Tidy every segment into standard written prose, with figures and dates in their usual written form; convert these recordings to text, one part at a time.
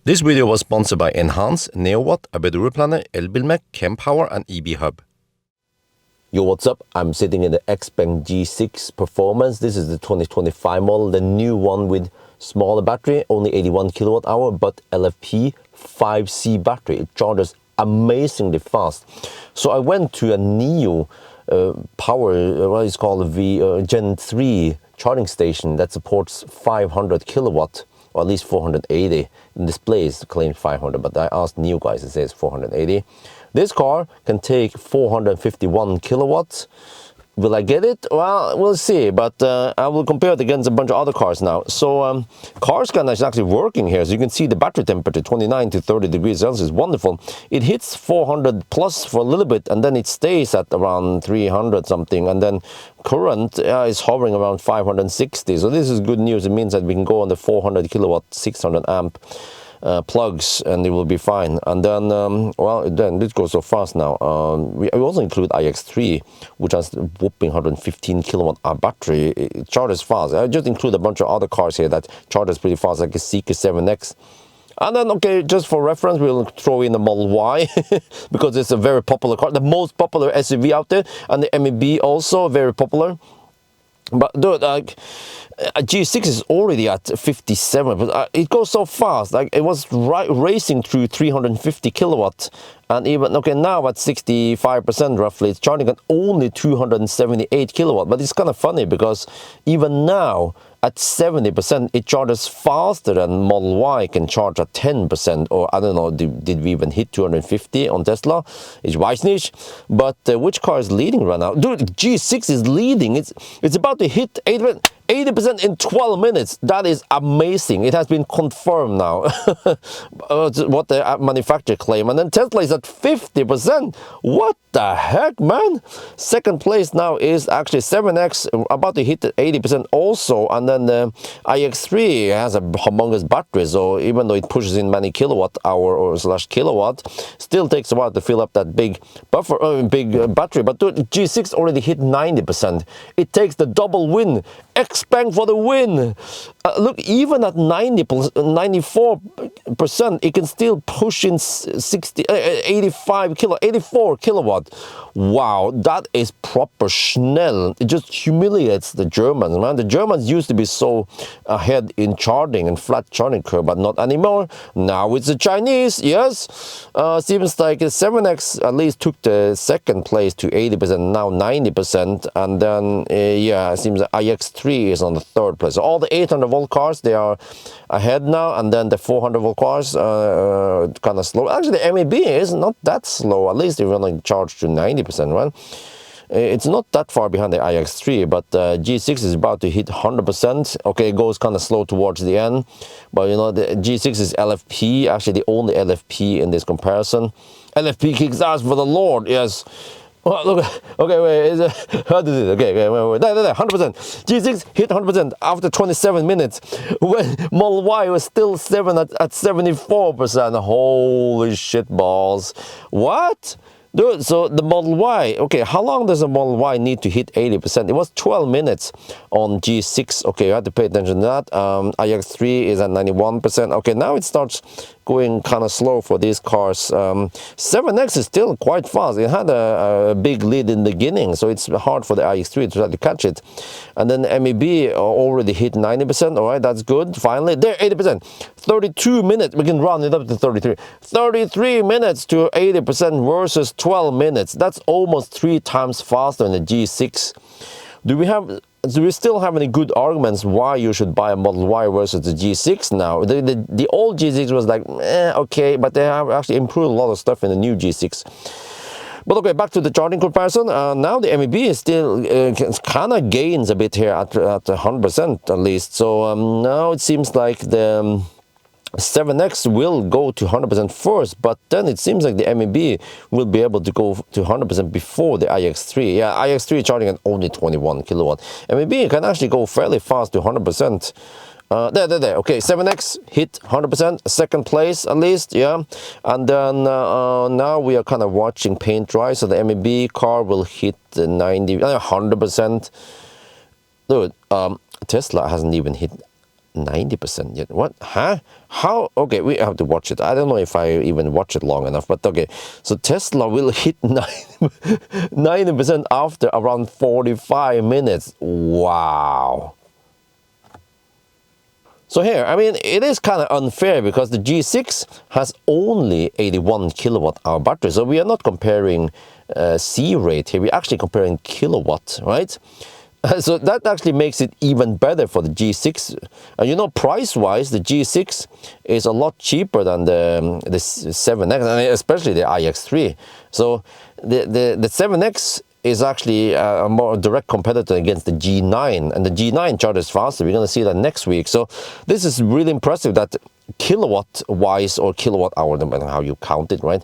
This video was sponsored by Enhance, NeoWatt, ABRP, Elbilmek, Kempower and EB Hub. Yo, what's up? I'm sitting in the Xpeng G6 Performance. This is the 2025 model, the new one with smaller battery, only 81 kilowatt hour, but LFP 5C battery. It charges amazingly fast. So I went to a Neo power, what is called the Gen 3 charging station that supports 500 kilowatt, or at least 480. In displays claims 500, but I asked Neo guys, it says 480. This car can take 451 kilowatts. Will I get it? Well, we'll see, but I will compare it against a bunch of other cars now. So car scanner is actually working here. So you can see the battery temperature, 29 to 30 degrees Celsius, wonderful. It hits 400 plus for a little bit, and then it stays at around 300 something, and then current is hovering around 560. So this is good news. It means that we can go on the 400 kilowatt, 600 amp plugs and it will be fine. And then well, then this goes so fast now. We also include iX3, which has whopping 115 kilowatt hour battery. It charges fast. I just include a bunch of other cars here that charges pretty fast, like a Seeker 7X. And then, okay, just for reference, we'll throw in the Model Y because it's a very popular car, the most popular SUV out there, and the MEB also very popular. But dude, like a G6 is already at 57, but it goes so fast. Like it was racing through 350 kilowatt, and even okay now at 65% roughly, it's charging at only 278 kilowatt. But it's kind of funny because even now at 70%, it charges faster than Model Y can charge at 10%, or I don't know, did we even hit 250 on Tesla? It's Weissnicht. But which car is leading right now? Dude, G6 is leading. It's about to hit 80% in 12 minutes. That is amazing. It has been confirmed now. What the manufacturer claim. And then Tesla is at 50%. What the heck, man? Second place now is actually 7X, about to hit 80% also. And then the iX3 has a humongous battery. So even though it pushes in many kilowatt hour or slash kilowatt, still takes a while to fill up that big big battery. But dude, G6 already hit 90%. It takes the double win. Xpeng for the win. Look, even at 94%, it can still push in 84 kilowatt. Wow, that is proper Schnell. It just humiliates the Germans, man. The Germans used to be so ahead in charging and flat charging curve, but not anymore. Now it's the Chinese, yes. Seems like 7X at least took the second place to 80%, now 90%. And then, yeah, it seems that iX3 is on the third place. So all the 800 volt cars, they are ahead now, and then the 400 volt cars kind of slow. Actually, the MEB is not that slow, at least if you only charge to 90%, right? It's not that far behind the iX3, but G6 is about to hit 100%. Okay, it goes kind of slow towards the end, but you know, the G6 is LFP, actually the only LFP in this comparison. LFP kicks ass for the Lord, yes. Oh, look, okay, wait, how did it? Okay, wait, 100%. G6 hit 100% after 27 minutes, when Model Y was still at 74%. Holy shit balls. What? Dude, so the Model Y, okay, how long does a Model Y need to hit 80%? It was 12 minutes on G6. Okay, you have to pay attention to that. iX3 is at 91%. Okay, now it starts going kind of slow for these cars. 7X is still quite fast. It had a big lead in the beginning, so it's hard for the iX3 to try to catch it. And then MEB already hit 90%. All right, that's good. Finally, there, 80%. 32 minutes. We can round it up to 33. 33 minutes to 80% versus 12 minutes. That's almost 3 times faster than the G6. Do we still have any good arguments why you should buy a Model Y versus the G6 now? The old G6 was like, okay, but they have actually improved a lot of stuff in the new G6. But okay, back to the charging comparison. Now the MEB is still kind of gains a bit here at 100% at least. So now it seems like the 7X will go to 100% first, but then it seems like the MEB will be able to go to 100% before the iX3. Yeah, iX3 charging at only 21 kilowatt. MEB can actually go fairly fast to 100%. There. Okay, 7X hit 100%, second place at least, yeah. And then now we are kind of watching paint dry, so the MEB car will hit 100%. Dude, Tesla hasn't even hit 90% yet. What? Huh? How? Okay, we have to watch it. I don't know if I even watch it long enough, but okay. So Tesla will hit 90% after around 45 minutes. Wow. So here, I mean, it is kind of unfair because the G6 has only 81 kilowatt hour battery. So we are not comparing C rate here. We're actually comparing kilowatt, right? So that actually makes it even better for the G6. And you know, price-wise, the G6 is a lot cheaper than the 7X, and especially the iX3. So the 7X is actually a more direct competitor against the G9, and the G9 charges faster. We're going to see that next week. So this is really impressive that kilowatt-wise or kilowatt-hour, no matter how you count it, right?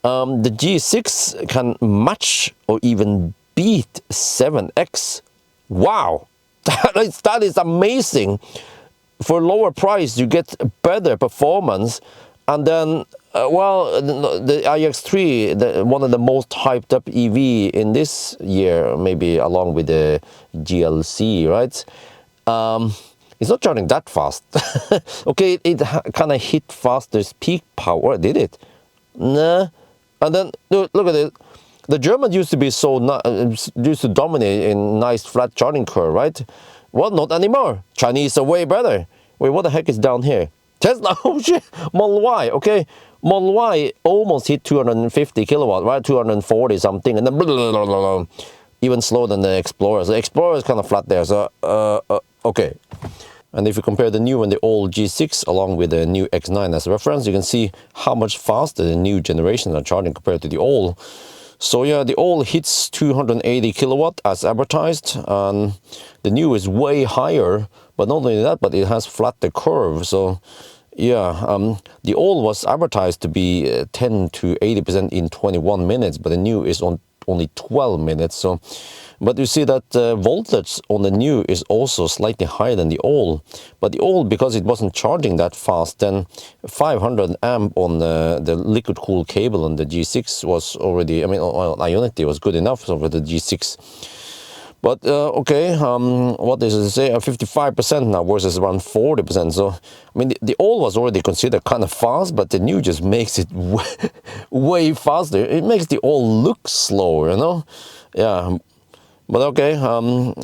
The G6 can match or even beat 7X. Wow, that is amazing. For a lower price, you get better performance, and then well, the iX3, one of the most hyped up EV in this year, maybe along with the GLC, right? It's not charging that fast. Okay, it kind of hit fastest peak power, did it? Nah. And then look at it. The Germans used to be used to dominate in nice flat charging curve, right? Well, not anymore. Chinese are way better. Wait, what the heck is down here? Tesla, oh shit, Model Y, okay. Model Y almost hit 250 kilowatt, right? 240 something, and then blah, blah, blah, blah, even slower than the Explorer. So the Explorer is kind of flat there, so okay. And if you compare the new and the old G6 along with the new X9 as a reference, you can see how much faster the new generation are charging compared to the old. So yeah, the old hits 280 kilowatt as advertised, and the new is way higher. But not only that, but it has flatter curve. So yeah, the old was advertised to be 10 to 80% in 21 minutes, but the new is on only 12 minutes. So, but you see that voltage on the new is also slightly higher than the old. But the old, because it wasn't charging that fast, then 500 amp on the liquid cooled cable on the G6 was already, I mean, on Ioniq was good enough for the G6. But okay, what does it say? 55% now versus around 40%. So, I mean, the old was already considered kind of fast, but the new just makes it way faster. It makes the old look slower, you know? Yeah. But okay,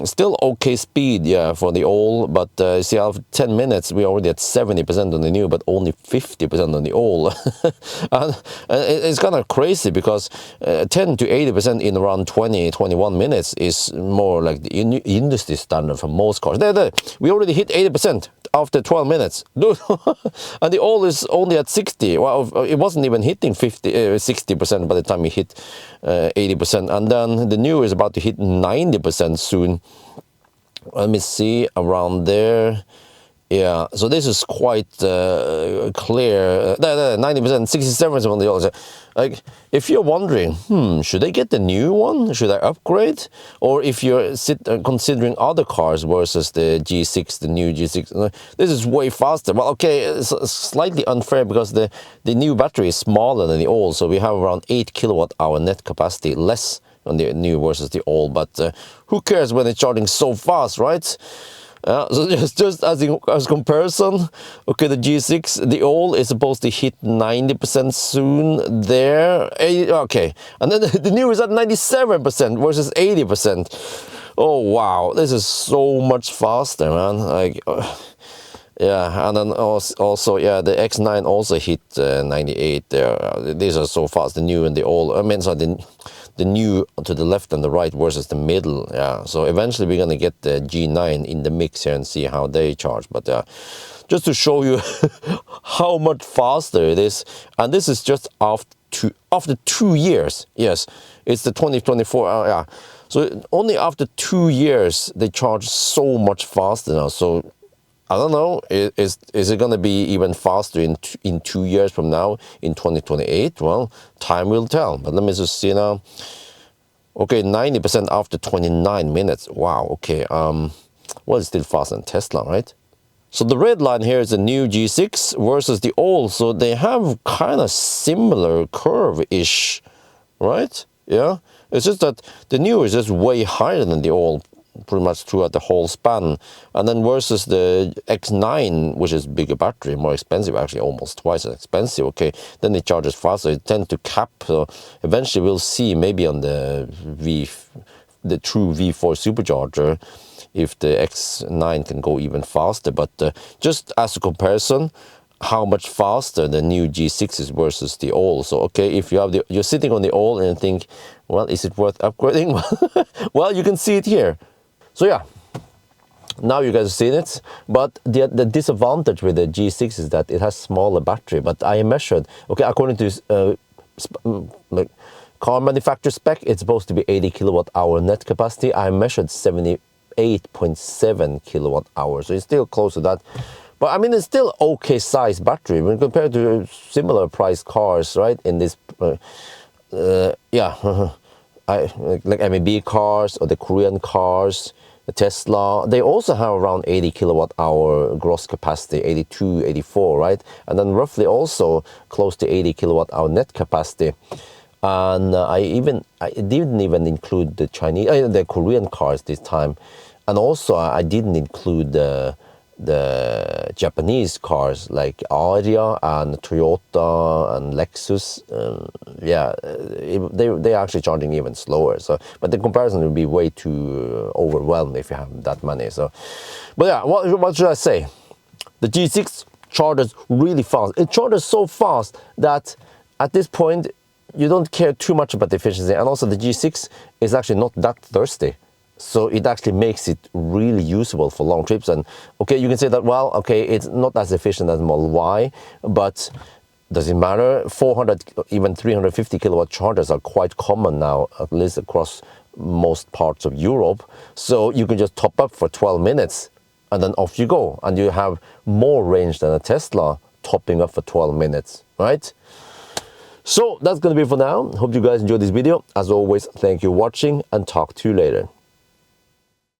still okay speed, yeah, for the old. But see, after 10 minutes, we're already at 70% on the new, but only 50% on the old. And it's kind of crazy because 10 to 80% in around 20, 21 minutes is more like the industry standard for most cars. There, we already hit 80% after 12 minutes. Dude. And the old is only at 60. Well, it wasn't even hitting 60% by the time we hit 80%. And then the new is about to hit 90% soon. Let me see, around there. Yeah, so this is quite clear. 90%, 67% on the old. Like, if you're wondering, should I get the new one? Should I upgrade? Or if you're considering other cars versus the G6, the new G6, this is way faster. Well, okay, it's slightly unfair because the new battery is smaller than the old, so we have around 8 kilowatt hour net capacity less on the new versus the old. But who cares when it's charging so fast, right? So just as comparison, okay, the G6, the old is supposed to hit 90% soon there. Okay, and then the new is at 97% versus 80%. Oh wow, this is so much faster, man. Like, yeah, and then also yeah, the X9 also hit 98 there. These are so fast, the new and the old. I mean, so the new to the left and the right versus the middle. Yeah, so eventually we're gonna get the G9 in the mix here and see how they charge. But just to show you how much faster it is, and this is just after 2 years. Yes, it's the 2024. Yeah, so only after 2 years they charge so much faster now. So I don't know, is it going to be even faster in 2 years from now, in 2028? Well, time will tell. But let me just see now. Okay, 90% after 29 minutes. Wow, okay. Well, it's still faster than Tesla, right? So the red line here is the new G6 versus the old. So they have kind of similar curve-ish, right? Yeah, it's just that the new is just way higher than the old. pretty much throughout the whole span. And then versus the X9, which is bigger battery, more expensive, actually almost twice as expensive, okay, then it charges faster. It tends to cap. So eventually we'll see maybe on the true V4 supercharger if the X9 can go even faster. But just as a comparison, how much faster the new G6 is versus the old. So okay, if you have you're sitting on the old and you think, well, is it worth upgrading? Well, you can see it here. So yeah, now you guys have seen it. But the disadvantage with the G6 is that it has smaller battery. But I measured, okay, according to like car manufacturer spec, it's supposed to be 80 kilowatt hour net capacity. I measured 78.7 kilowatt hours, so it's still close to that. But I mean, it's still okay size battery when compared to similar priced cars, right? In this, yeah, like MEB cars or the Korean cars, the Tesla, they also have around 80 kilowatt hour gross capacity, 82, 84, right? And then roughly also close to 80 kilowatt hour net capacity. And I didn't even include the the Korean cars this time, and also I didn't include the Japanese cars like Aria and Toyota and Lexus. Yeah, they're actually charging even slower. So, but the comparison would be way too overwhelmed if you have that many. So, but yeah, what should I say? The G6 charges really fast. It charges so fast that at this point you don't care too much about the efficiency, and also the G6 is actually not that thirsty. So it actually makes it really usable for long trips. And okay, you can say that, well, okay, it's not as efficient as Model Y, but does it matter? 400, even 350 kilowatt chargers are quite common now, at least across most parts of Europe. So you can just top up for 12 minutes and then off you go. And you have more range than a Tesla topping up for 12 minutes, right? So that's going to be it for now. Hope you guys enjoyed this video. As always, thank you for watching and talk to you later.